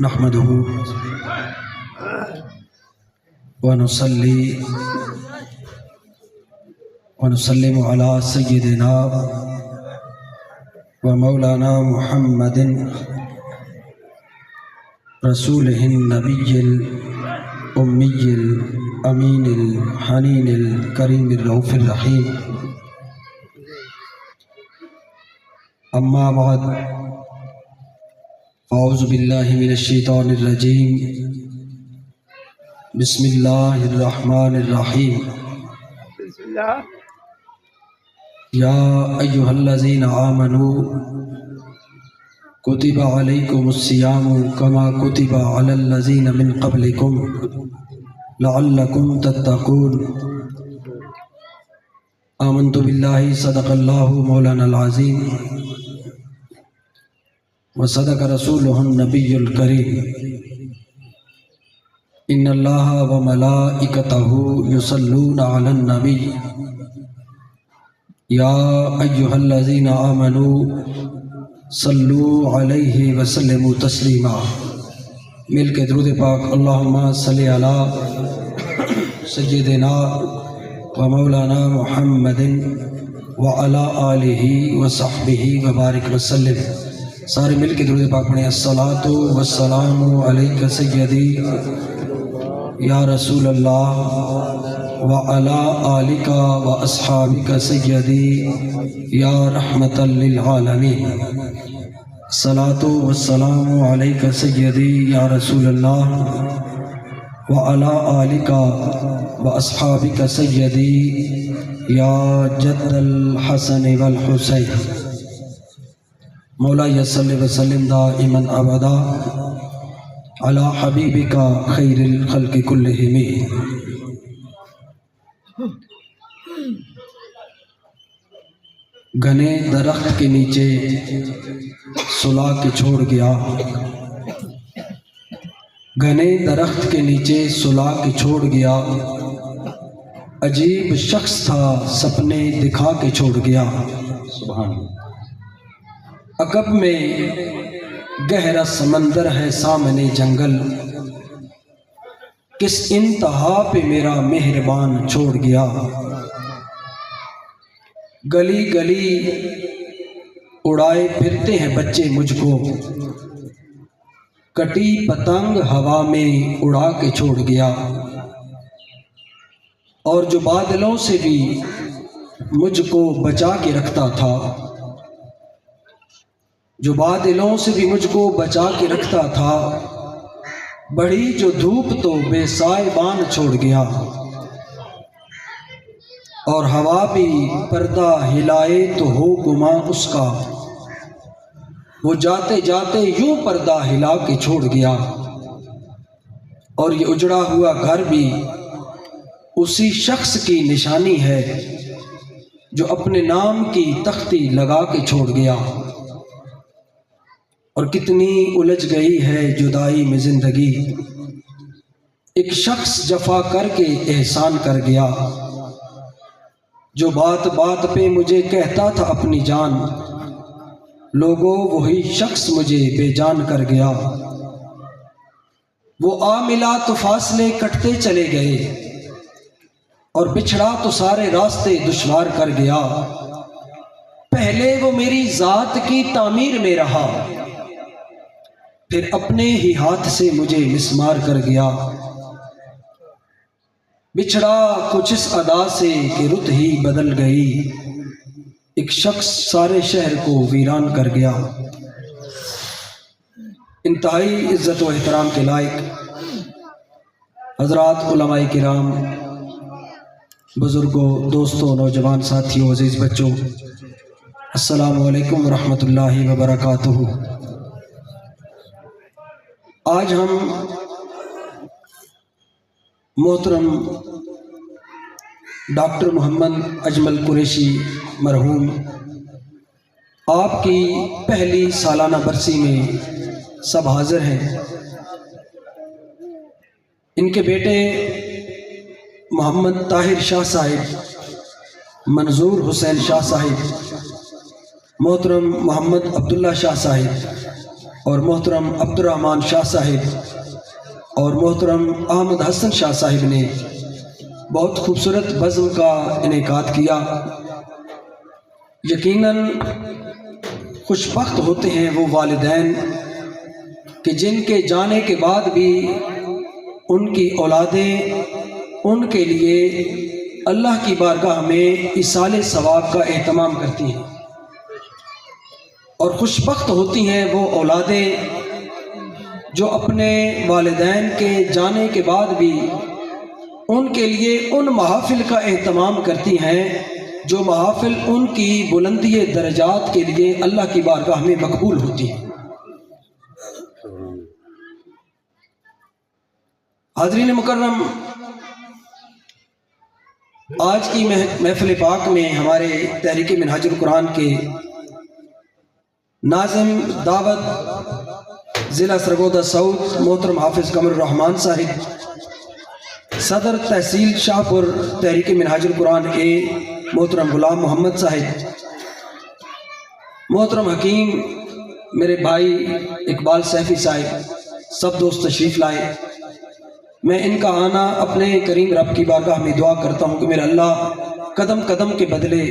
نحمده ونصلي ونسلم على سيدنا ومولانا محمد رسوله النبي الأمي الأمين الحنين الكريم الرؤوف الرحيم. أما بعد، أعوذ بالله من الشيطان الرجيم. بسم الله الرحمن الرحيم. يا أيها الذين آمنوا كتب عليكم الصيام كما كتب على الذين من قبلكم لعلكم تتقون. آمنت بالله صدق الله مولانا العظيم وصدق رسوله النبي الكريم. إن الله وملائكته يصلون على النبي يا أيها الذين آمنوا صلوا عليه وسلموا تسلیما. مل کے درود پاک اللہم صلی علی سیدنا و مولانا محمد وعلی آلہ وصحبہ وبارک وسلم. سارے مل کے درود پاک پڑھیں. الصلاۃ والسلام علیک سیدی یا رسول اللہ وعلی آلک واصحابک سیدی یا رحمت للعالمین. الصلاۃ والسلام علیک سیدی یا رسول اللہ وعلی آلک واصحابک سیدی یا جد الحسن والحسین. مولا صلی وسلم دائما ابدا علی حبیبک خیر الخلق کلہم. گھنے درخت کے نیچے سلا کے چھوڑ گیا، گھنے درخت کے نیچے سلا کے چھوڑ گیا، عجیب شخص تھا سپنے دکھا کے چھوڑ گیا. سبحان اللہ. عقب میں گہرا سمندر ہے سامنے جنگل، کس انتہا پہ میرا مہربان چھوڑ گیا. گلی گلی اڑائے پھرتے ہیں بچے مجھ کو، کٹی پتنگ ہوا میں اڑا کے چھوڑ گیا. اور جو بادلوں سے بھی مجھ کو بچا کے رکھتا تھا، جو بادلوں سے بھی مجھ کو بچا کے رکھتا تھا، بڑھی جو دھوپ تو بے سائبان چھوڑ گیا. اور ہوا بھی پردہ ہلائے تو ہو گماں اس کا، وہ جاتے جاتے یوں پردہ ہلا کے چھوڑ گیا. اور یہ اجڑا ہوا گھر بھی اسی شخص کی نشانی ہے جو اپنے نام کی تختی لگا کے چھوڑ گیا. اور کتنی الجھ گئی ہے جدائی میں زندگی، ایک شخص جفا کر کے احسان کر گیا. جو بات بات پہ مجھے کہتا تھا اپنی جان، لوگوں وہی شخص مجھے بے جان کر گیا. وہ آ ملا تو فاصلے کٹتے چلے گئے، اور بچھڑا تو سارے راستے دشوار کر گیا. پہلے وہ میری ذات کی تعمیر میں رہا، پھر اپنے ہی ہاتھ سے مجھے مسمار کر گیا. بچھڑا کچھ اس ادا سے کہ رت ہی بدل گئی، ایک شخص سارے شہر کو ویران کر گیا. انتہائی عزت و احترام کے لائق حضرات، علماء کرام، بزرگوں، دوستوں، نوجوان ساتھیوں، عزیز بچوں، السلام علیکم ورحمۃ اللہ وبرکاتہ. آج ہم محترم ڈاکٹر محمد اجمل قریشی مرحوم آپ کی پہلی سالانہ برسی میں سب حاضر ہیں. ان کے بیٹے محمد طاہر شاہ صاحب، منظور حسین شاہ صاحب، محترم محمد عبداللہ شاہ صاحب اور محترم عبد الرحمن شاہ صاحب اور محترم احمد حسن شاہ صاحب نے بہت خوبصورت بزم کا انعقاد کیا۔ یقیناً خوش بخت ہوتے ہیں وہ والدین کہ جن کے جانے کے بعد بھی ان کی اولادیں ان کے لیے اللہ کی بارگاہ میں ایصال ثواب کا اہتمام کرتی ہیں، اور خوش بخت ہوتی ہیں وہ اولادیں جو اپنے والدین کے جانے کے بعد بھی ان کے لیے ان محافل کا اہتمام کرتی ہیں جو محافل ان کی بلندی درجات کے لیے اللہ کی بارگاہ میں مقبول ہوتی ہیں۔ حاضرین مکرم، آج کی محفل پاک میں ہمارے تحریک منہاج القرآن کے ناظم دعوت ضلع سرگودا سعود محترم حافظ قمر الرحمان صاحب، صدر تحصیل شاہ پور تحریک منہاج القرآن اے محترم غلام محمد صاحب، محترم حکیم میرے بھائی اقبال سیفی صاحب، سب دوست تشریف لائے۔ میں ان کا آنا اپنے کریم رب کی بارگاہ میں دعا کرتا ہوں کہ میرا اللہ قدم قدم کے بدلے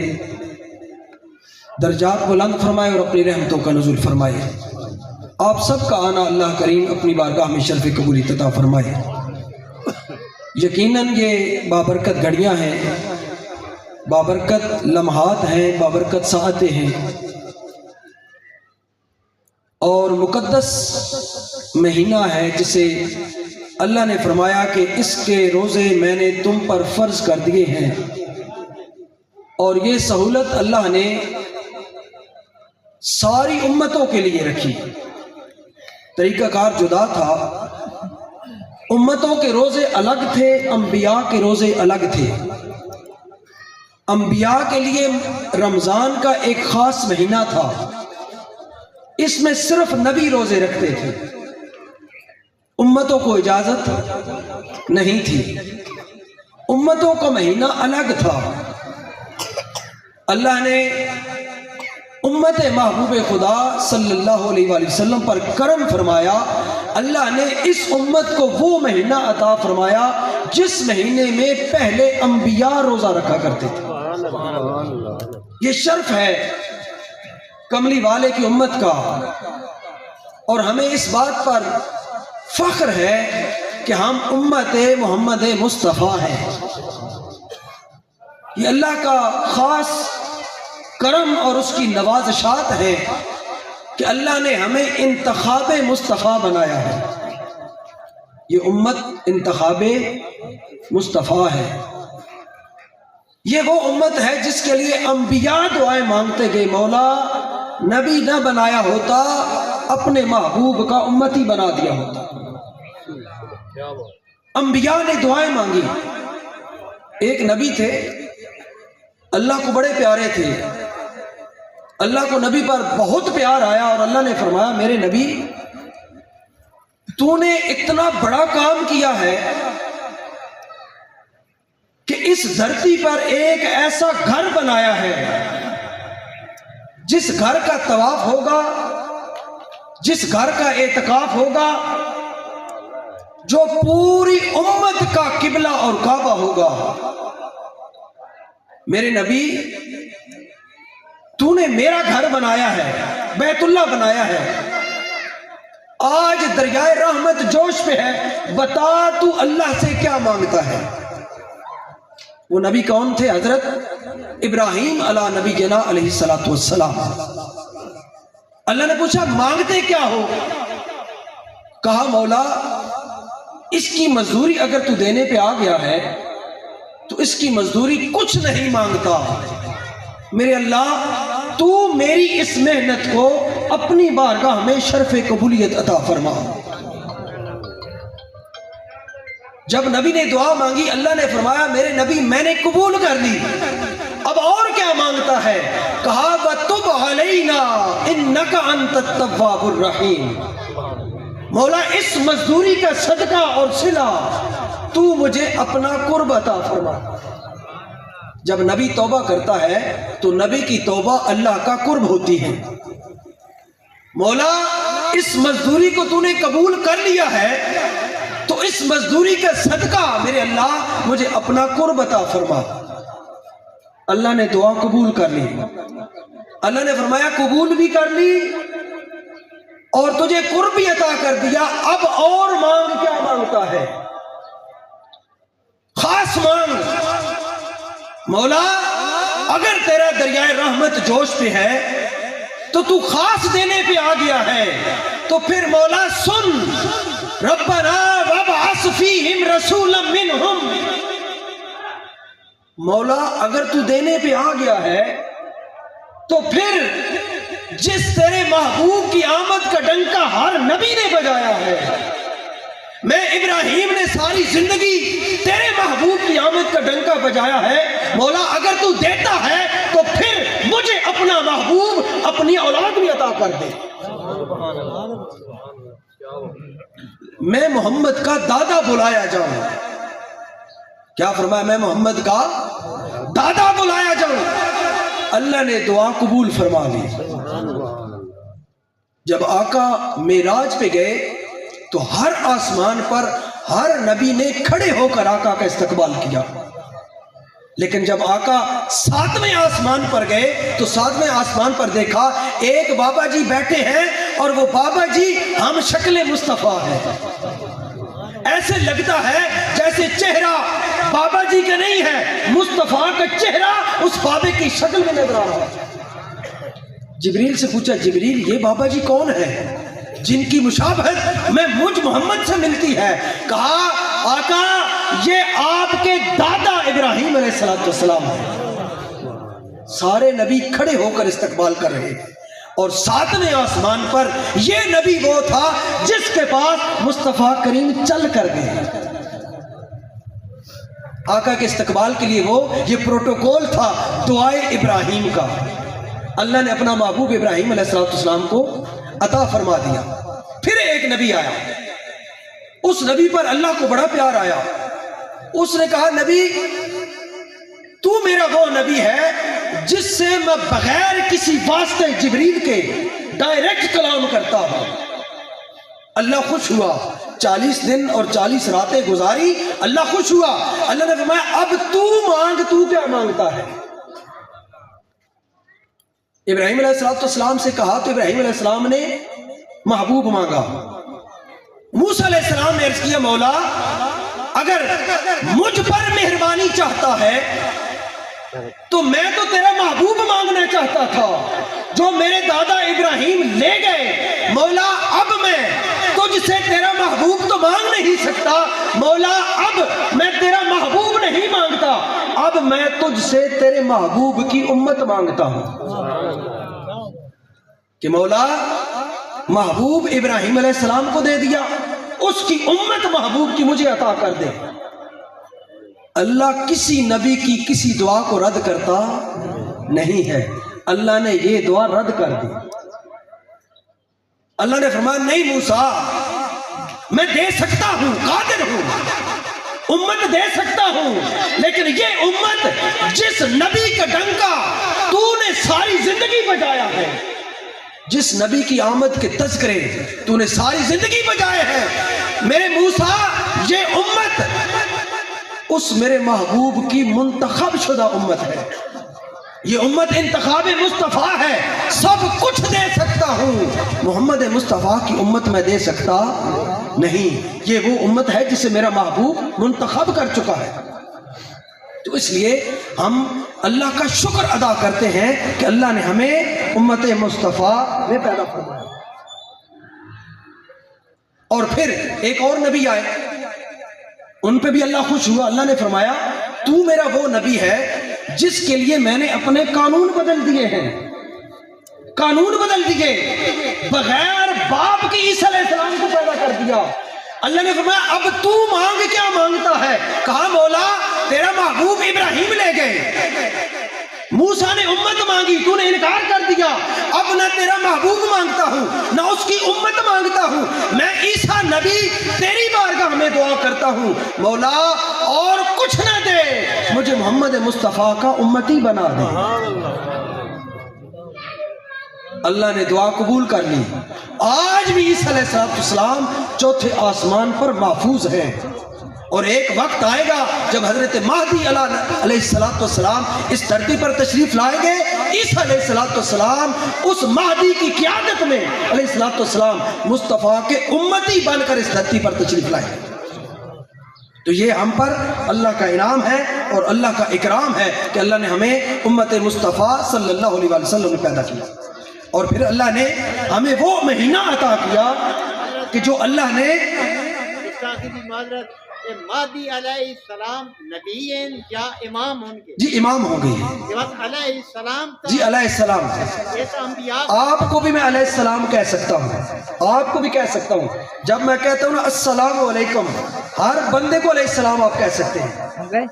درجات بلند فرمائے اور اپنی رحمتوں کا نزول فرمائے۔ آپ سب کا آنا اللہ کریم اپنی بارگاہ میں شرف قبولی عطا فرمائے۔ یقیناً یہ بابرکت گھڑیاں ہیں، بابرکت لمحات ہیں، بابرکت ساعتیں ہیں، اور مقدس مہینہ ہے جسے اللہ نے فرمایا کہ اس کے روزے میں نے تم پر فرض کر دیے ہیں، اور یہ سہولت اللہ نے ساری امتوں کے لیے رکھی۔ طریقہ کار جدا تھا، امتوں کے روزے الگ تھے، انبیاء کے روزے الگ تھے۔ انبیاء کے لیے رمضان کا ایک خاص مہینہ تھا، اس میں صرف نبی روزے رکھتے تھے، امتوں کو اجازت نہیں تھی، امتوں کا مہینہ الگ تھا۔ اللہ نے امت محبوب خدا صلی اللہ علیہ وآلہ وسلم پر کرم فرمایا، اللہ نے اس امت کو وہ مہینہ عطا فرمایا جس مہینے میں پہلے انبیاء روزہ رکھا کرتے تھے۔ یہ شرف ہے کملی والے کی امت کا، اور ہمیں اس بات پر فخر ہے کہ ہم امت محمد مصطفیٰ ہیں۔ یہ اللہ کا خاص کرم اور اس کی نوازشات ہے کہ اللہ نے ہمیں انتخاب مصطفیٰ بنایا ہے۔ یہ امت انتخاب مصطفیٰ ہے، یہ وہ امت ہے جس کے لیے انبیاء دعائیں مانگتے گئے، مولا نبی نہ بنایا ہوتا اپنے محبوب کا امتی بنا دیا ہوتا۔ انبیاء نے دعائیں مانگی۔ ایک نبی تھے، اللہ کو بڑے پیارے تھے، اللہ کو نبی پر بہت پیار آیا، اور اللہ نے فرمایا میرے نبی تو نے اتنا بڑا کام کیا ہے کہ اس دھرتی پر ایک ایسا گھر بنایا ہے جس گھر کا طواف ہوگا، جس گھر کا اعتکاف ہوگا، جو پوری امت کا قبلہ اور کعبہ ہوگا۔ میرے نبی تو نے میرا گھر بنایا ہے، بیت اللہ بنایا ہے، آج دریائے رحمت جوش پہ ہے، بتا تو اللہ سے کیا مانگتا ہے۔ وہ نبی کون تھے؟ حضرت ابراہیم علیہ نبی جنا علیہ السلام۔ اللہ نے پوچھا مانگتے کیا ہو؟ کہا مولا اس کی مزدوری اگر تو دینے پہ آ گیا ہے تو اس کی مزدوری کچھ نہیں مانگتا، میرے اللہ تو میری اس محنت کو اپنی بارگاہ میں شرف قبولیت عطا فرما۔ جب نبی نے دعا مانگی اللہ نے فرمایا میرے نبی میں نے قبول کر لی، اب اور کیا مانگتا ہے؟ کہا وَتُبْ عَلَيْنَا إِنَّكَ أَنْتَ التَّوَّابُ الرَّحِيمُ، مولا اس مزدوری کا صدقہ اور صلہ تو مجھے اپنا قرب عطا فرما۔ جب نبی توبہ کرتا ہے تو نبی کی توبہ اللہ کا قرب ہوتی ہے. مولا اس مزدوری کو تو نے قبول کر لیا ہے تو اس مزدوری کا صدقہ میرے اللہ مجھے اپنا قرب عطا فرما. اللہ نے دعا قبول کر لی. اللہ نے فرمایا قبول بھی کر لی اور تجھے قرب بھی عطا کر دیا. اب اور مانگ. کیا مانگتا ہے؟ خاص مانگ. مولا اگر تیرا دریائے رحمت جوش پہ ہے تو خاص دینے پہ آ گیا ہے تو پھر مولا سن. ربنا وابعث فیہم رسولا منہم. مولا اگر تو دینے پہ آ گیا ہے تو پھر جس تیرے محبوب کی آمد کا ڈنکا ہر نبی نے بجایا ہے. میں ابراہیم نے ساری زندگی تیرے محبوب کی آمد کا ڈنکا بجایا ہے. مولا اگر تو دیتا ہے تو پھر مجھے اپنا محبوب اپنی اولاد بھی عطا کر دے. میں محمد کا دادا بلایا جاؤں. کیا فرمایا؟ میں محمد کا دادا بلایا جاؤں. اللہ نے دعا قبول فرما لی. جب آقا معراج پہ گئے تو ہر آسمان پر ہر نبی نے کھڑے ہو کر آقا کا استقبال کیا. لیکن جب آقا 7ویں آسمان پر گئے تو 7ویں آسمان پر دیکھا ایک بابا جی بیٹھے ہیں اور وہ بابا جی ہم شکل مصطفیٰ ہیں. ایسے لگتا ہے جیسے چہرہ بابا جی کا نہیں ہے, مصطفیٰ کا چہرہ اس بابے کی شکل میں نظر آ رہا ہے. جبریل سے پوچھا جبریل یہ بابا جی کون ہے جن کی مشابہت میں مجھ محمد سے ملتی ہے؟ کہا آقا یہ آپ کے دادا ابراہیم علیہ السلام ہیں. سارے نبی کھڑے ہو کر استقبال کر رہے ہیں اور 7ویں آسمان پر یہ نبی وہ تھا جس کے پاس مصطفیٰ کریم چل کر گئے. آقا کے استقبال کے لیے وہ یہ پروٹوکول تھا دعائے ابراہیم کا. اللہ نے اپنا محبوب ابراہیم علیہ السلام کو عطا فرما دیا. پھر ایک نبی آیا, اس نبی پر اللہ کو بڑا پیار آیا. اس نے کہا نبی تو میرا وہ نبی ہے جس سے میں بغیر کسی واسطے جبریل کے ڈائریکٹ کلام کرتا ہوں. اللہ خوش ہوا, 40 دن اور 40 راتیں گزاری. اللہ خوش ہوا. اللہ نے فرمایا اب تو مانگ. تو کیا مانگتا ہے؟ ابراہیم علیہ السلام سے کہا تو ابراہیم علیہ السلام نے محبوب مانگا. موسیٰ علیہ السلام نے عرض کیا مولا اگر مجھ پر مہربانی چاہتا ہے تو میں تو تیرا محبوب مانگنا چاہتا تھا جو میرے دادا ابراہیم لے گئے. مولا اب میں تجھ سے تیرا محبوب تو مانگ نہیں سکتا. مولا اب میں تیرا محبوب نہیں مانگتا, اب میں تجھ سے تیرے محبوب کی امت مانگتا ہوں کہ مولا محبوب ابراہیم علیہ السلام کو دے دیا, اس کی امت محبوب کی مجھے عطا کر دے. اللہ کسی نبی کی کسی دعا کو رد کرتا نہیں ہے. اللہ نے یہ دعا رد کر دی. اللہ نے فرمایا نہیں موسیٰ میں دے سکتا ہوں, قادر ہوں, امت دے سکتا ہوں, لیکن یہ امت جس نبی کا ڈنکا تو نے ساری زندگی بجایا ہے, جس نبی کی آمد کے تذکرے تو نے ساری زندگی بجائے ہیں, میرے موسیٰ یہ امت اس میرے محبوب کی منتخب شدہ امت ہے. یہ امت انتخاب مصطفیٰ ہے. سب کچھ دے سکتا ہوں, محمد مصطفیٰ کی امت میں دے سکتا نہیں. یہ وہ امت ہے جسے میرا محبوب منتخب کر چکا ہے. تو اس لیے ہم اللہ کا شکر ادا کرتے ہیں کہ اللہ نے ہمیں امت مصطفیٰ میں پیدا فرمایا. اور پھر ایک اور نبی آئے, ان پہ بھی اللہ خوش ہوا. اللہ نے فرمایا تو میرا وہ نبی ہے جس کے لیے میں نے اپنے قانون بدل دیے ہیں. قانون بدل دیے, بغیر باپ کی عیسیٰ علیہ السلام کو پیدا کر دیا. اللہ نے فرمایا اب تو مانگ. کیا مانگتا ہے؟ کہا مولا تیرا محبوب ابراہیم لے گئے, موسیٰ نے امت مانگی, تو نے انکار کر دیا. اب نہ تیرا محبوب مانگتا ہوں نہ اس کی امت مانگتا ہوں، میں عیسیٰ نبی تیری بارگاہ میں دعا کرتا ہوں مولا اور کچھ نہ دے، مجھے محمد مصطفیٰ کا امتی بنا دے۔ اللہ نے دعا قبول کر لی۔ آج بھی عیسیٰ علیہ السلام چوتھے آسمان پر محفوظ ہیں، اور ایک وقت آئے گا جب حضرت مہدی علیہ السلام اس دھرتی پر تشریف لائیں گے۔ عیسیٰ علیہ السلام اس مہدی کی قیادت میں علیہ السلام مصطفیٰ کے امتی بن کر اس دھرتی پر تشریف لائیں گے۔ تو یہ ہم پر اللہ کا انعام ہے اور اللہ کا اکرام ہے کہ اللہ نے ہمیں امت مصطفیٰ صلی اللہ علیہ وسلم میں پیدا کیا، اور پھر اللہ نے ہمیں وہ مہینہ عطا کیا کہ جو اللہ نے مہدی علیہ السلام نبی یا امام ہوں گے؟ جی امام ہوں گے علیہ السلام، جی علیہ السلام۔ آپ کو بھی میں علیہ السلام کہہ سکتا ہوں، آپ کو بھی کہہ سکتا ہوں۔ جب میں کہتا ہوں نا السلام علیکم، ہر بندے کو علیہ السلام آپ کہہ سکتے ہیں،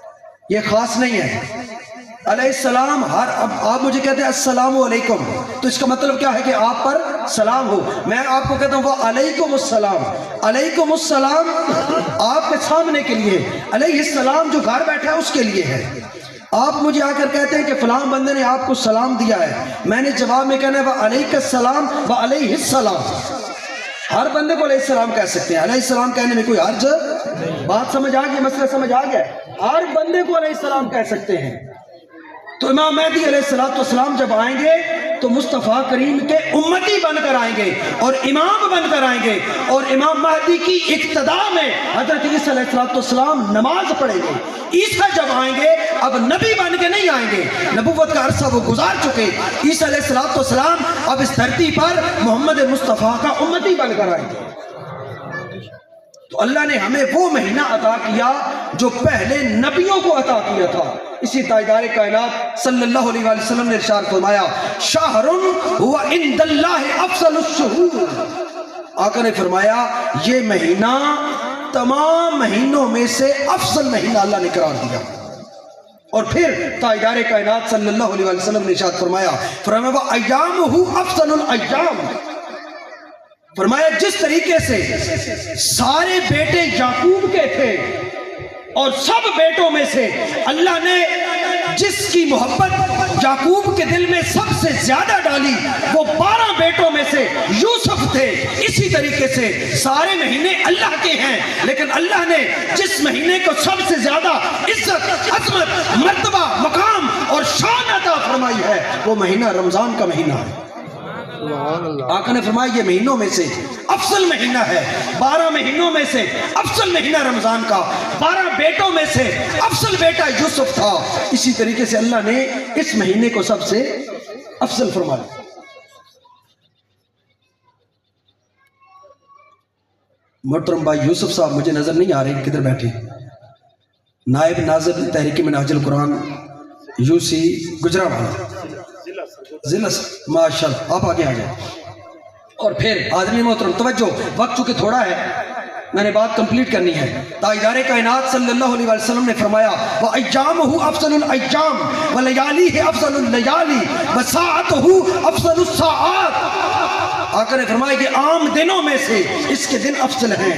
یہ خاص نہیں ہے۔ علیہ السلام اب آپ مجھے کہتے ہیں السلام علیکم، تو اس کا مطلب کیا ہے کہ آپ پر سلام ہو۔ میں آپ کو کہتا ہوں وعلیکم السلام، علیکم السلام آپ کے سامنے کے لیے، علیہ السلام جو گھر بیٹھا ہے اس کے لیے ہے۔ آپ مجھے آ کر کہتے ہیں کہ فلاں بندے نے آپ کو سلام دیا ہے، میں نے جواب میں کہنا ہے وعلیک السلام وعلیہ السلام۔ ہر بندے کو علیہ السلام کہہ سکتے ہیں، علیہ السلام کہنے میں کوئی حرج؟ بات سمجھ آ گئی، مسئلہ سمجھ آ گیا؟ ہر بندے کو علیہ السلام کہہ سکتے ہیں۔ تو امام مہدی علیہ السلام جب آئیں گے تو مصطفیٰ کریم کے امتی بن کر آئیں گے اور امام بن کر آئیں گے، اور امام مہدی کی اقتداء میں حضرت عیسیٰ علیہ السلام نماز پڑھیں گے۔ عیسیٰ جب آئیں گے اب نبی بن کے نہیں آئیں گے، نبوت کا عرصہ وہ گزار چکے۔ عیسیٰ علیہ السلام اب اس دھرتی پر محمد مصطفیٰ کا امتی بن کر آئیں گے۔ تو اللہ نے ہمیں وہ مہینہ عطا کیا جو پہلے نبیوں کو عطا کیا تھا۔ اسی تاجدار کائنات صلی اللہ علیہ وسلم نے ارشاد فرمایا شہر ہوا عند اللہ افضل الشہور، آقا نے فرمایا یہ مہینہ تمام مہینوں میں سے افضل مہینہ اللہ نے قرار دیا۔ اور پھر تاجدار کائنات صلی اللہ علیہ وسلم نے ارشاد فرمایا وَأَيَّامُهُ أَفْضَلُ الْأَيَّامِ، فرمایا جس طریقے سے سارے بیٹے یعقوب کے تھے اور سب بیٹوں میں سے اللہ نے جس کی محبت یعقوب کے دل میں سب سے زیادہ ڈالی وہ 12 بیٹوں میں سے یوسف تھے، اسی طریقے سے سارے مہینے اللہ کے ہیں، لیکن اللہ نے جس مہینے کو سب سے زیادہ عزت، عظمت، مرتبہ، مقام اور شان عطا فرمائی ہے وہ مہینہ رمضان کا مہینہ ہے۔ آقا نے فرمایا یہ مہینوں میں سے افضل مہینہ ہے، 12 مہینوں میں سے افضل مہینہ رمضان کا، 12 بیٹوں میں سے افضل بیٹا یوسف تھا، اسی طریقے سے اللہ نے اس مہینے کو سب سے افضل فرمایا۔ محترم بھائی یوسف صاحب مجھے نظر نہیں آ رہے، کدھر بیٹھے؟ نائب ناظر تحریک منہاج القرآن یوسی گجرانوالہ ضلع ماشاءاللہ، آپ آگے آ جائیں۔ اور پھر حاضرین محترم توجہ، وقت چونکہ تھوڑا ہے میں نے بات کمپلیٹ کرنی ہے۔ تاجدار کائنات صلی اللہ علیہ وسلم نے فرمایا وَأَيَّامُهُ أَفْضَلُ الْأَيَّامِ وَلَيَالِهِ أَفْضَلُ اللَّيَالِي وَسَاعَتُهُ أَفْضَلُ السَّاعَاتِ، آقا نے فرمایا کہ عام دنوں میں سے اس کے دن افضل ہیں،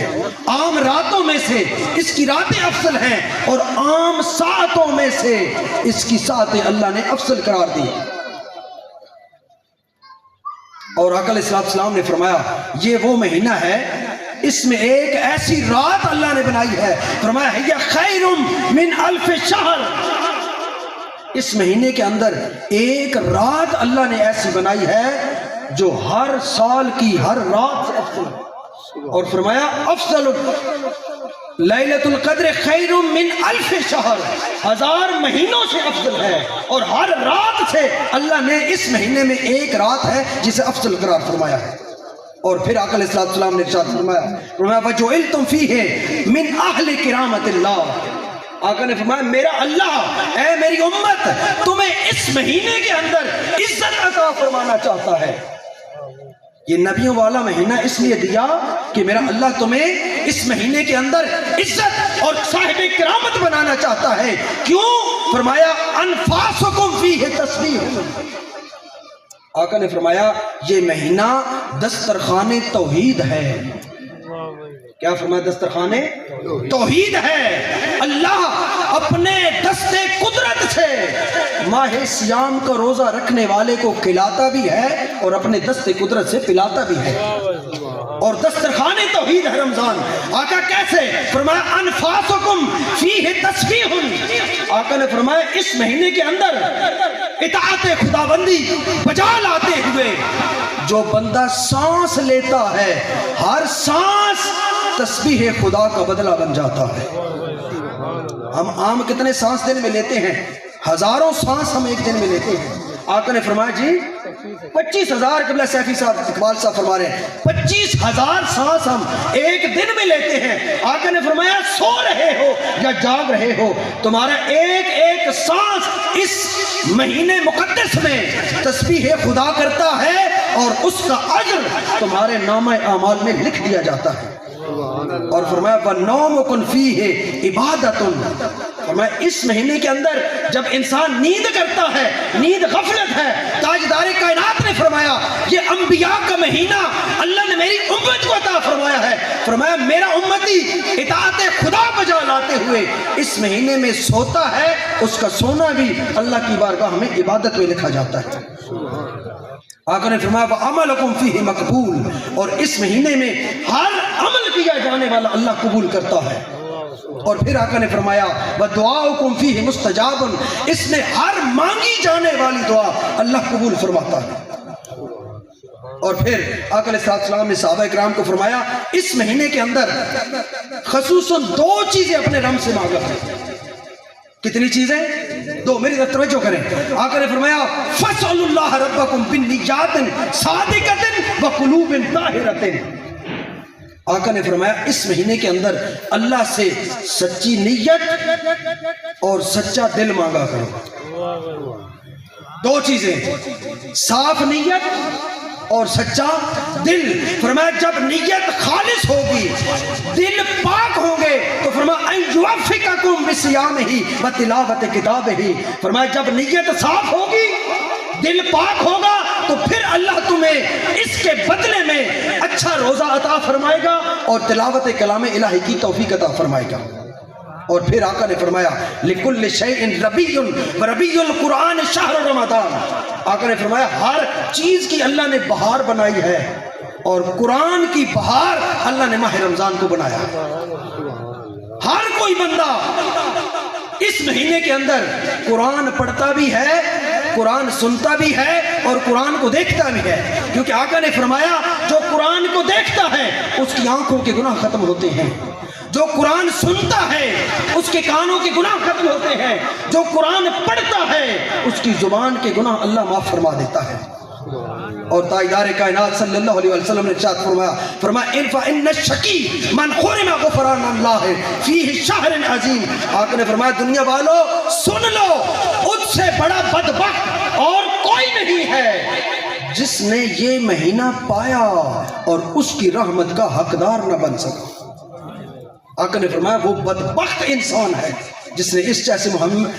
عام راتوں میں سے اس کی راتیں افضل ہیں، اور عام ساعتوں میں سے اس کی ساعتیں اللہ نے افضل قرار دی۔ اور آقا علیہ السلام نے فرمایا یہ وہ مہینہ ہے اس میں ایک ایسی رات اللہ نے بنائی ہے، فرمایا ہے خیر من الف شہر، اس مہینے کے اندر ایک رات اللہ نے ایسی بنائی ہے جو ہر سال کی ہر رات سے افضل ہے، اور فرمایا افضل لیلۃ القدر خیر من الف شہر، 1000 مہینوں سے افضل ہے، اور ہر رات سے اللہ نے اس مہینے میں ایک رات ہے جسے افضل قرار فرمایا ہے۔ اور پھر آقا علیہ السلام نے ارشاد فرمایا وَجُعِلْتُمْ فِيهِ مِنْ أَهْلِ كِرَامَةِ اللَّهِ، آقا نے فرمایا میرا اللہ اے میری امت تمہیں اس مہینے کے اندر عزت عطا فرمانا چاہتا ہے۔ یہ نبیوں والا مہینہ اس لیے دیا کہ میرا اللہ تمہیں اس مہینے کے اندر عزت اور صاحب کرامت بنانا چاہتا ہے۔ کیوں؟ فرمایا انفاسکم فیہ تسبیح، آقا نے فرمایا یہ مہینہ دسترخوان توحید ہے. کیا فرمایا؟ دسترخوان توحید ہے. اللہ اپنے دست قدرت سے ماہ سیام کا روزہ رکھنے والے کو کھلاتا بھی ہے اور اپنے دست قدرت سے پلاتا بھی ہے. اور دسترخوان توحید ہے رمضان. آقا کیسے؟ فرمایا انفاسکم فیہ تسبیح. آقا نے فرمایا اس مہینے کے اندر اطاعت خداوندی بجا لاتے ہوئے جو بندہ سانس لیتا ہے ہر سانس تسبیح خدا کا بدلہ بن جاتا ہے. ہم عام کتنے سانس دن میں لیتے ہیں؟ ہزاروں سانس ہم ایک دن میں لیتے ہیں. آقا نے فرمایا جی 25,000 قبلہ سیفی صاحب اقبال صاحب فرما رہے ہیں 25,000 سانس ہم ایک دن میں لیتے ہیں. آقا نے فرمایا سو رہے ہو یا جاگ رہے ہو تمہارا ایک ایک سانس اس مہینے مقدس میں تسبیح خدا کرتا ہے اور اس کا اجر تمہارے نامہ اعمال میں لکھ دیا جاتا ہے. اور فرمایا وَنَوْمُكُمْ فِيهِ عِبَادَةٌ. فرمایا اس مہینے کے اندر جب انسان نیند کرتا ہے نیند غفلت ہے. تاجدار کائنات نے فرمایا یہ انبیاء کا مہینہ اللہ نے میری امت کو عطا فرمایا ہے. فرمایا میرا امتی اطاعت خدا بجا لاتے ہوئے اس مہینے میں سوتا ہے اس کا سونا بھی اللہ کی بارگاہ میں عبادت میں لکھا جاتا ہے. آقا نے فرمایا وَعَمَلُكُمْ فِيهِ مَقْبُولٌ. اور اس مہینے میں ہر عمل کیا جانے والا اللہ قبول کرتا ہے. اور پھر آقا نے فرمایا وَدُعَاؤُكُمْ فِيهِ مُسْتَجَابٌ. اس میں ہر مانگی جانے والی دعا اللہ قبول فرماتا ہے. اور پھر آقا علیہ السلام نے صحابہ کرام کو فرمایا اس مہینے کے اندر خصوصاً 2 چیزیں اپنے رب سے مانگا ہے. کتنی چیزیں؟ 2. میری طرف توجہ کریں. آقا نے فرمایا فَاسْأَلُوا اللَّهَ رَبَّكُمْ بِالنِّيَّاتٍ صَادِقَةٍ وَقُلُوبٍ طَاهِرَةٍ. آقا نے فرمایا اس مہینے کے اندر اللہ سے سچی نیت اور سچا دل مانگا کرو. 2 چیزیں صاف نیت اور سچا دل. فرمایا جب نیت خالص ہوگی دل پاک ہوں گے تو فرمایا ان یوفقکم بصیامہ و تلاوت کتابہ. فرمایا جب نیت صاف ہوگی دل پاک ہوگا تو پھر اللہ تمہیں اس کے بدلے میں اچھا روزہ عطا فرمائے گا اور تلاوت کلام الہی کی توفیق عطا فرمائے گا. اور پھر آقا نے فرمایا لِكُلِّ شَيْءٍ رَبِيٌّ وَرَبِيُّ الْقُرْآنِ شَهْرُ رَمَضَانَ. آقا نے فرمایا ہر چیز کی اللہ نے بہار بنائی ہے اور قرآن کی بہار اللہ نے ماہ رمضان کو بنایا. ہر کوئی بندہ اس مہینے کے اندر قرآن پڑھتا بھی ہے قرآن سنتا بھی ہے اور قرآن کو دیکھتا بھی ہے. کیونکہ آقا نے فرمایا جو قرآن کو دیکھتا ہے اس کی آنکھوں کے گناہ ختم ہوتے ہیں. جو قرآن سنتا ہے اس کے کانوں کے گناہ ختم ہوتے ہیں. جو قرآن پڑھتا ہے اس کی زبان کے گناہ اللہ معاف فرما دیتا ہے. اور تاجدار کائنات صلی اللہ علیہ وسلم نے ارشاد فرمایا ان الشقی من حرم غفران اللہ فیہ شہر عظیم. آقا نے فرمایا دنیا والو سن لو اس سے بڑا بدبخت اور کوئی نہیں ہے جس نے یہ مہینہ پایا اور اس کی رحمت کا حقدار نہ بن سکا. آقا نے فرمایا وہ بدبخت انسان ہے جس نے اس جیسے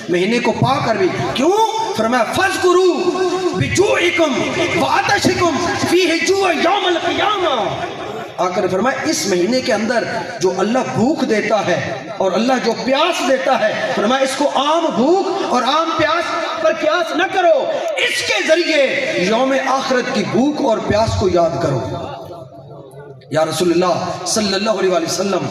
مہینے کو پا کر بھی کیوں؟ فرمایا فَاذْكُرُوا بِجُوعِكُمْ وَعَطَشِكُمْ فِيهِ جُوعَ يَوْمَ الْقِيَامَةِ. آقا نے فرمایا اس مہینے کے اندر جو اللہ بھوک دیتا ہے اور اللہ جو پیاس دیتا ہے فرمایا اس کو عام بھوک اور عام پیاس پر قیاس نہ کرو. اس کے ذریعے یوم آخرت کی بھوک اور پیاس کو یاد کرو. یا رسول اللہ صلی اللہ علیہ وسلم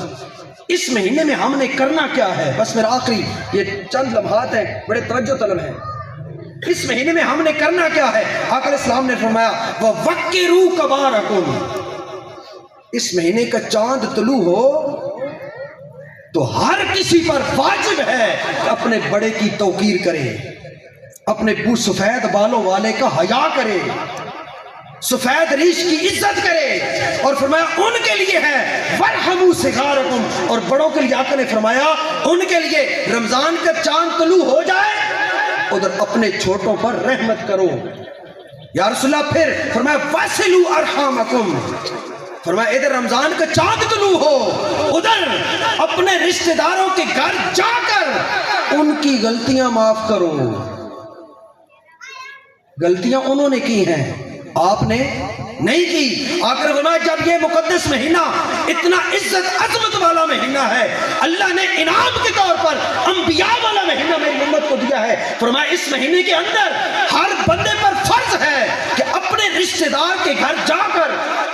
اس مہینے میں ہم نے کرنا کیا ہے؟ بس میرا آخری یہ چند لمحات ہیں بڑے توجہ طلب ہیں. اس مہینے میں ہم نے کرنا کیا ہے؟ آقا علیہ السلام نے فرمایا وَوَقِّرُوا كَبَارَكُمْ. اس مہینے کا چاند طلوع ہو تو ہر کسی پر واجب ہے کہ اپنے بڑے کی توقیر کرے اپنے سفید بالوں والے کا حیا کرے سفید ریش کی عزت کرے. اور فرمایا ان کے لیے ہے وَارْحَمُوا صِغَارَكُمْ. اور بڑوں کے لیے آقا نے فرمایا ان کے لیے رمضان کا چاند طلوع ہو جائے ادھر اپنے چھوٹوں پر رحمت کرو. یا رسول اللہ پھر فرمایا وَاصِلُوا أَرْحَامَكُمْ. فرمایا ادھر رمضان کا چاند طلوع ہو ادھر اپنے رشتہ داروں کے گھر جا کر ان کی غلطیاں معاف کرو. غلطیاں انہوں نے کی ہیں، آپ نے نہیں کی۔ آخر فرمایا جب یہ مقدس مہینہ اتنا عزت عظمت والا مہینہ ہے، اللہ نے انعام کے طور پر انبیاء والا مہینہ میری امت کو دیا ہے، فرمایا اس مہینے کے اندر ہر بندے پر فرض ہے کہ اپنے رشتہ دار کے گھر جا کر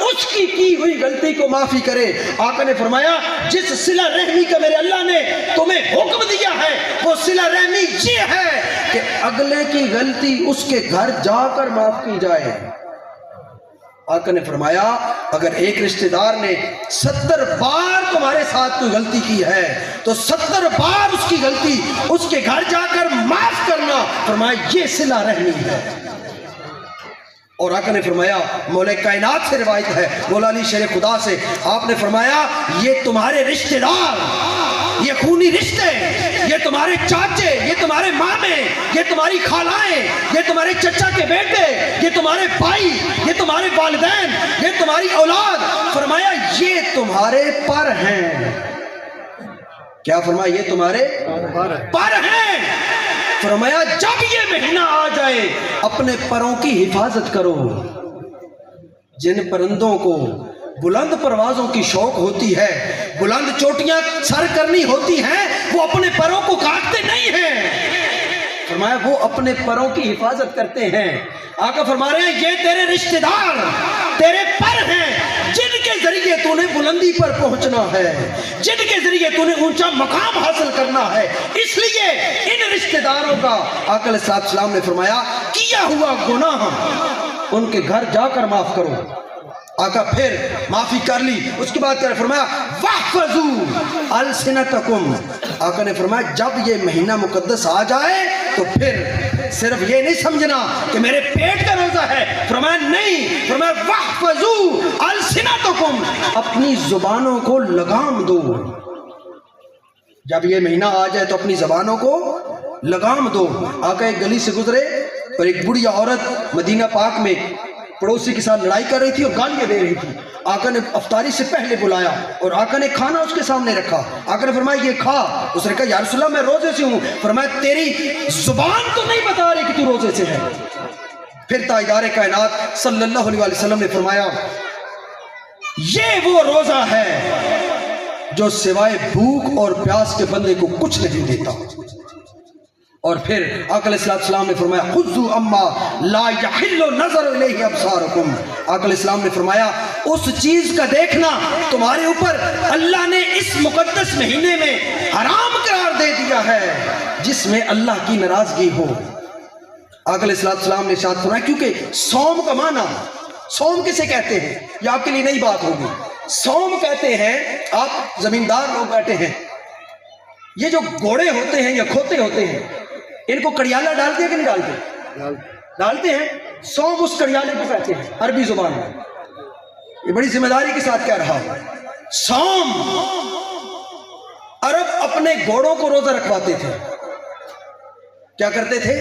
اس کی ہوئی غلطی کو معافی کرے۔ آقا نے فرمایا جس صلہ رحمی کا میرے اللہ نے تمہیں حکم دیا ہے وہ صلہ رحمی یہ ہے کہ اگلے کی غلطی اس کے گھر جا کر معاف کی جائے۔ آقا نے فرمایا اگر ایک رشتہ دار نے 70 بار تمہارے ساتھ کوئی غلطی کی ہے تو 70 بار اس کی غلطی اس کے گھر جا کر معاف کرنا، فرمایا یہ صلہ رحمی ہے۔ اور آقا نے فرمایا مولا کائنات سے روایت ہے، مولا علی شیر خدا سے، آپ نے فرمایا یہ تمہارے رشتہ دار، یہ خونی رشتے، یہ تمہارے چاچے، یہ تمہارے مامے، یہ تمہاری خالائیں، یہ تمہارے چچا کے بیٹے، یہ تمہارے بھائی، یہ تمہارے والدین، یہ تمہاری اولاد، فرمایا یہ تمہارے پر ہیں۔ کیا فرمایا؟ یہ تمہارے پر ہیں۔ فرمایا جب یہ مہینہ آ جائے اپنے پروں کی حفاظت کرو۔ جن پرندوں کو بلند پروازوں کی شوق ہوتی ہے، بلند چوٹیاں سر کرنی ہوتی ہیں، وہ اپنے پروں کو کاٹتے نہیں ہیں، فرمایا وہ اپنے پروں کی حفاظت کرتے ہیں۔ آقا فرما رہے ہیں یہ تیرے رشتہ دار تیرے پر ہیں جن کے ذریعے تو نے بلندی پر پہنچنا ہے، جن کے ذریعے تو نے اونچا مقام حاصل کرنا ہے، اس لیے ان رشتہ داروں کا آقا علیہ السلام نے فرمایا کیا ہوا گناہ ان کے گھر جا کر معاف کرو۔ آقا پھر معافی کر لی، اس کے بعد کیا فرمایا وَاحْفَظُوا أَلْسِنَتَكُمْ۔ آقا نے فرمایا جب یہ مہینہ مقدس آ جائے تو پھر صرف یہ نہیں سمجھنا کہ میرے پیٹ کا روزہ ہے، فرمایا نہیں، فرمایا وَاحْفَظُوا أَلْسِنَتَكُمْ، اپنی زبانوں کو لگام دو۔ جب یہ مہینہ آ جائے تو اپنی زبانوں کو لگام دو۔ آقا ایک گلی سے گزرے اور ایک بڑھیا عورت مدینہ پاک میں پڑوسی کے ساتھ لڑائی کر رہی تھی اور گالیاں دے رہی تھی۔ آقا نے افطاری سے پہلے بلایا اور آقا نے کھانا اس کے سامنے رکھا۔ آقا نے فرمایا یہ کھا۔ اس نے کہا یا رسول اللہ میں روزے سے ہوں۔ فرمایا تیری زبان تو نہیں بتا رہی کہ تو روزے سے ہے۔ پھر تاجدار کائنات صلی اللہ علیہ وسلم نے فرمایا یہ وہ روزہ ہے جو سوائے بھوک اور پیاس کے بندے کو کچھ نہیں دیتا۔ اور پھر آقا علیہ السلام نے فرمایا خذوا اما لا یحل نظر الیہ ابصارکم۔ آقا علیہ السلام نے فرمایا اس چیز کا دیکھنا تمہارے اوپر اللہ نے اس مقدس مہینے میں حرام قرار دے دیا ہے جس میں اللہ کی ناراضگی ہو۔ آقا علیہ السلام نے ارشاد فرمایا کیونکہ صوم کا معنی، صوم کسے کہتے ہیں یہ آپ کے لیے نئی بات ہوگی۔ صوم کہتے ہیں، آپ زمیندار لوگ بیٹھے ہیں، یہ جو گھوڑے ہوتے ہیں یا کھوتے ہوتے ہیں ان کو کڑیالہ ڈالتے ہیں کہ نہیں ڈالتے؟ ڈالتے ہیں۔ صوم اس کڑیالے کو کہتے ہیں عربی زبان میں۔ یہ بڑی ذمہ داری کے ساتھ کہہ رہا ہوں۔ صوم، عرب اپنے گھوڑوں کو روزہ رکھواتے تھے۔ کیا کرتے تھے؟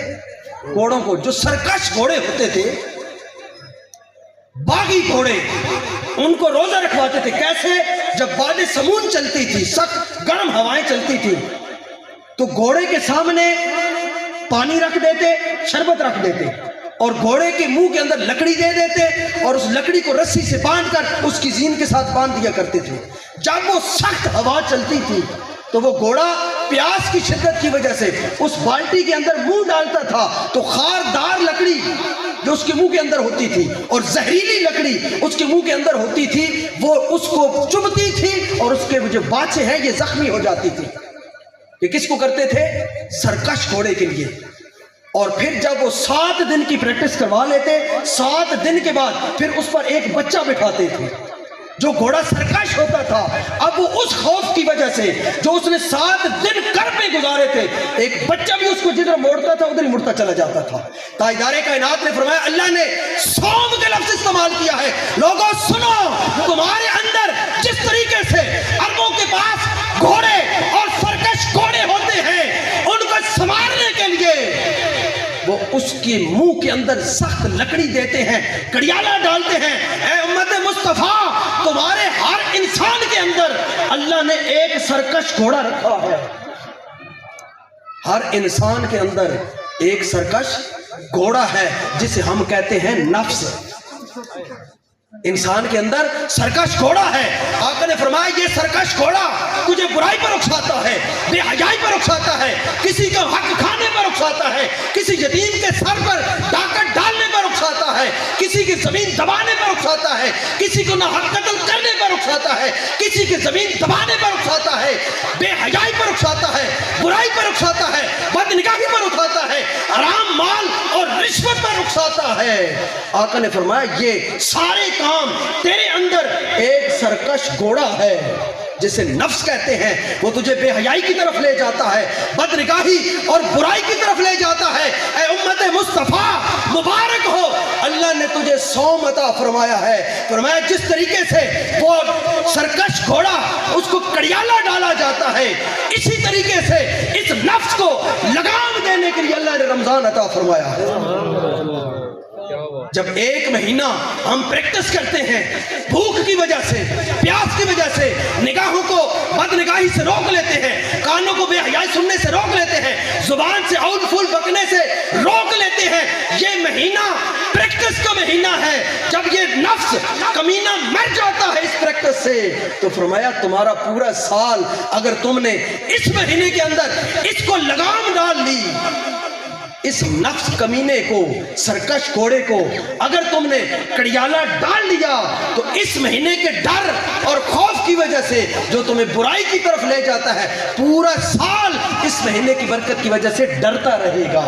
گھوڑوں کو، جو سرکش گھوڑے ہوتے تھے، باغی گھوڑے، ان کو روزہ رکھواتے تھے۔ کیسے؟ جب باد سمون چلتی تھی، سخت گرم ہوائیں چلتی تھی، تو گھوڑے کے سامنے پانی رکھ دیتے، شربت رکھ دیتے اور گھوڑے کے منہ کے اندر لکڑی دے دیتے اور اس لکڑی کو رسی سے باندھ کر اس کی زین کے ساتھ باندھ دیا کرتے تھے۔ جب وہ سخت ہوا چلتی تھی تو وہ گھوڑا پیاس کی شدت کی وجہ سے اس بالٹی کے اندر منہ ڈالتا تھا تو خاردار لکڑی جو اس کے منہ کے اندر ہوتی تھی اور زہریلی لکڑی اس کے منہ کے اندر ہوتی تھی وہ اس کو چبھتی تھی اور اس کے جو باچے ہیں یہ زخمی ہو جاتی تھی۔ یہ کس کو کرتے تھے؟ سرکش گھوڑے کے لیے۔ اور پھر جب وہ 7 دن کی پریکٹس کروا لیتے، 7 دن کے بعد پھر اس پر ایک بچہ بٹھاتے تھے۔ جو گھوڑا سرکش ہوتا تھا اب وہ اس خوف کی وجہ سے جو اس نے 7 دن کر میں گزارے تھے، ایک بچہ بھی اس کو جدھر موڑتا تھا ادھر ہی مڑتا چلا جاتا تھا۔ تاجدار کائنات نے فرمایا اللہ نے صوم کا لفظ استعمال کیا ہے۔ لوگوں سنو، تمہارے اندر جس طریقے سے عربوں کے پاس گھوڑے اور سرکش گھوڑے ہوتے ہیں ان کو سنبھالنے کے لیے وہ اس کے منہ کے اندر سخت لکڑی دیتے ہیں، کڑیالہ ڈالتے ہیں۔ اے امت مصطفیٰ، تمہارے ہر انسان کے اندر اللہ نے ایک سرکش گھوڑا رکھا ہے۔ ہر انسان کے اندر ایک سرکش گھوڑا ہے جسے ہم کہتے ہیں نفس. انسان کے اندر سرکش گھوڑا ہے. آقا نے فرمایا یہ سرکش گھوڑا تجھے برائی پر اکساتا ہے, بے حیائی پر اکساتا ہے, کسی کا حق کھانے پر اکساتا ہے, کسی یتیم کے سر پر ڈاکٹ ڈالنے پر اکساتا ہے, کسی کی زمین دبانے پر اکساتا ہے, کسی کو ناحق قتل کرنے پر اکساتا ہے, کسی کی زمین دبانے پر اکساتا ہے, بے حیائی پر اکساتا ہے, برائی پر اکساتا ہے, بدنگاہی پر اکساتا ہے, حرام مال اور رشوت پر اکساتا ہے. آقا نے فرمایا یہ سارے کام تیرے اندر ایک سرکش گھوڑا ہے جسے نفس کہتے ہیں, وہ تجھے بے حیائی کی طرف لے جاتا ہے, بدنگاہی اور برائی کی طرف لے جاتا ہے. اے امت مصطفیٰ مبارک ہو, اللہ نے تجھے صوم عطا فرمایا ہے. فرمایا جس طریقے سے وہ سرکش گھوڑا اس کو کڑیالہ ڈالا جاتا ہے, اسی طریقے سے اس نفس کو لگام دینے کے لیے اللہ نے رمضان عطا فرمایا ہے. جب ایک مہینہ ہم پریکٹس کرتے ہیں, بھوک کی وجہ سے, پیاس کی وجہ سے, نگاہوں کو بدنگاہی سے روک لیتے ہیں, کانوں کو بے حیائی سننے سے روک لیتے ہیں, زبان سے اول فول بکنے سے روک لیتے ہیں, یہ مہینہ پریکٹس کا مہینہ ہے. جب یہ نفس کمینہ مر جاتا ہے اس پریکٹس سے, تو فرمایا تمہارا پورا سال اگر تم نے اس مہینے کے اندر اس کو لگام ڈال لی, اس نفس کمینے کو, سرکش گھوڑے کو اگر تم نے کڑیالہ ڈال لیا, تو اس مہینے کے ڈر اور خوف کی وجہ سے جو تمہیں برائی کی طرف لے جاتا ہے, پورا سال اس مہینے کی برکت کی وجہ سے ڈرتا رہے گا.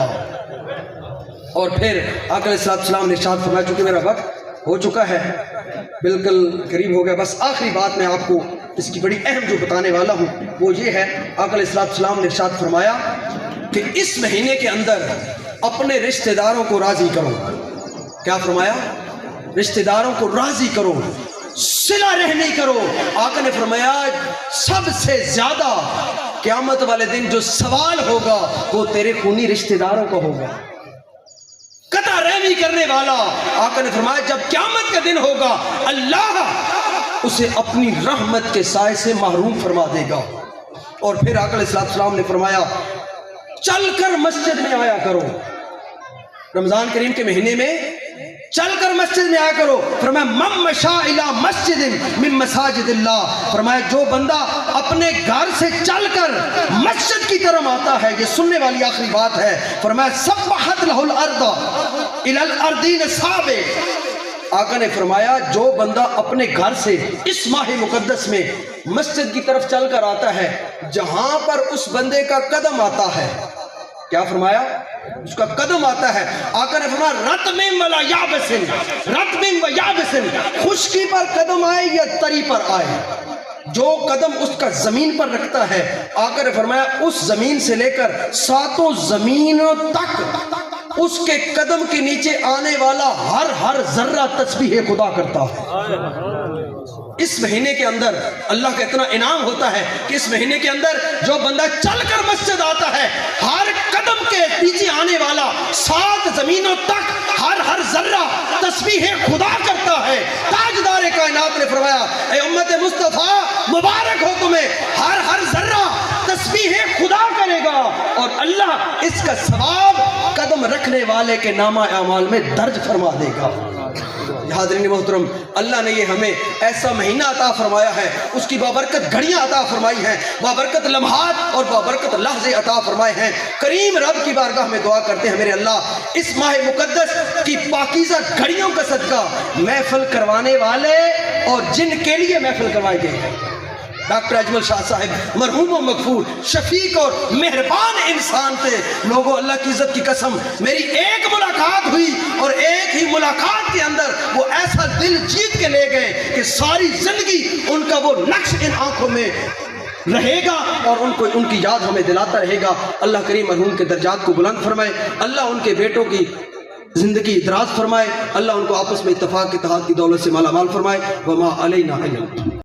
اور پھر آقا علیہ السلام نے ارشاد فرمایا, چونکہ میرا وقت ہو چکا ہے, بالکل قریب ہو گیا, بس آخری بات میں آپ کو اس کی بڑی اہم جو بتانے والا ہوں وہ یہ ہے. آقا علیہ السلام نے ارشاد فرمایا کہ اس مہینے کے اندر اپنے رشتہ داروں کو راضی کرو. کیا فرمایا؟ رشتہ داروں کو راضی کرو, صلہ رحمی کرو. آقا نے فرمایا سب سے زیادہ قیامت والے دن جو سوال ہوگا وہ تیرے خونی رشتہ داروں کا ہوگا, قطع رحمی کرنے والا. آقا نے فرمایا جب قیامت کا دن ہوگا اللہ اسے اپنی رحمت کے سائے سے محروم فرما دے گا. اور پھر آقا علیہ السلام نے فرمایا چل کر مسجد میں آیا کرو. رمضان کریم کے مہینے میں چل کر مسجد میں آیا کرو. فرمایا من مشاء الی مسجد من مساجد اللہ, فرمایا جو بندہ اپنے گھر سے چل کر مسجد کی طرف آتا ہے, یہ سننے والی آخری بات ہے. فرمایا سبحت لہ الارض الی الارضین سابق. آقا نے فرمایا جو بندہ اپنے گھر سے اس ماہ مقدس میں مسجد کی طرف چل کر آتا ہے, جہاں پر اس بندے کا قدم آتا ہے, کیا فرمایا؟ اس کا قدم آتا ہے. آقا نے فرمایا رطب ولا یابس, رطب و یابس, خشکی پر قدم آئے یا تری پر آئے, جو قدم اس کا زمین پر رکھتا ہے, آقا نے فرمایا اس زمین سے لے کر 7 زمینوں تک اس کے قدم کے نیچے آنے والا ہر ذرہ تسبیح خدا کرتا ہے. اس مہینے کے اندر اللہ کا اتنا انعام ہوتا ہے کہ اس مہینے کے اندر جو بندہ چل کر مسجد آتا ہے, ہر قدم کے پیچھے آنے والا 7 زمینوں تک ہر ذرہ تسبیح خدا کرتا ہے. تاجدار کائنات نے فرمایا اے امت مصطفیٰ مبارک ہو تمہیں, ہر ذرہ تسبیح خدا کرے گا اور اللہ اس کا ثواب قدم رکھنے والے کے نامہ اعمال میں درج فرما دے گا. حاضرین محترم, اللہ نے یہ ہمیں ایسا مہینہ عطا فرمایا ہے, اس کی بابرکت گھڑیاں عطا فرمائی ہیں, بابرکت لمحات اور بابرکت لحظے عطا فرمائے ہیں. کریم رب کی بارگاہ میں دعا کرتے ہیں میرے اللہ اس ماہ مقدس کی پاکیزہ گھڑیوں کا صدقہ محفل کروانے والے اور جن کے لیے محفل کروائی گئی ہے, ڈاکٹر اجمل شاہ صاحب مرحوم و مغفور, شفیق اور مہربان انسان تھے. لوگوں اللہ کی عزت کی قسم, میری ایک ملاقات ہوئی اور ایک ہی ملاقات کے اندر وہ ایسا دل جیت کے لے گئے کہ ساری زندگی ان کا وہ نقش ان آنکھوں میں رہے گا اور ان کی یاد ہمیں دلاتا رہے گا. اللہ کریم مرحوم کے درجات کو بلند فرمائے, اللہ ان کے بیٹوں کی زندگی دراز فرمائے, اللہ ان کو آپس میں اتفاق اتحاد کی دولت سے مالا مال فرمائے. وما علینا الا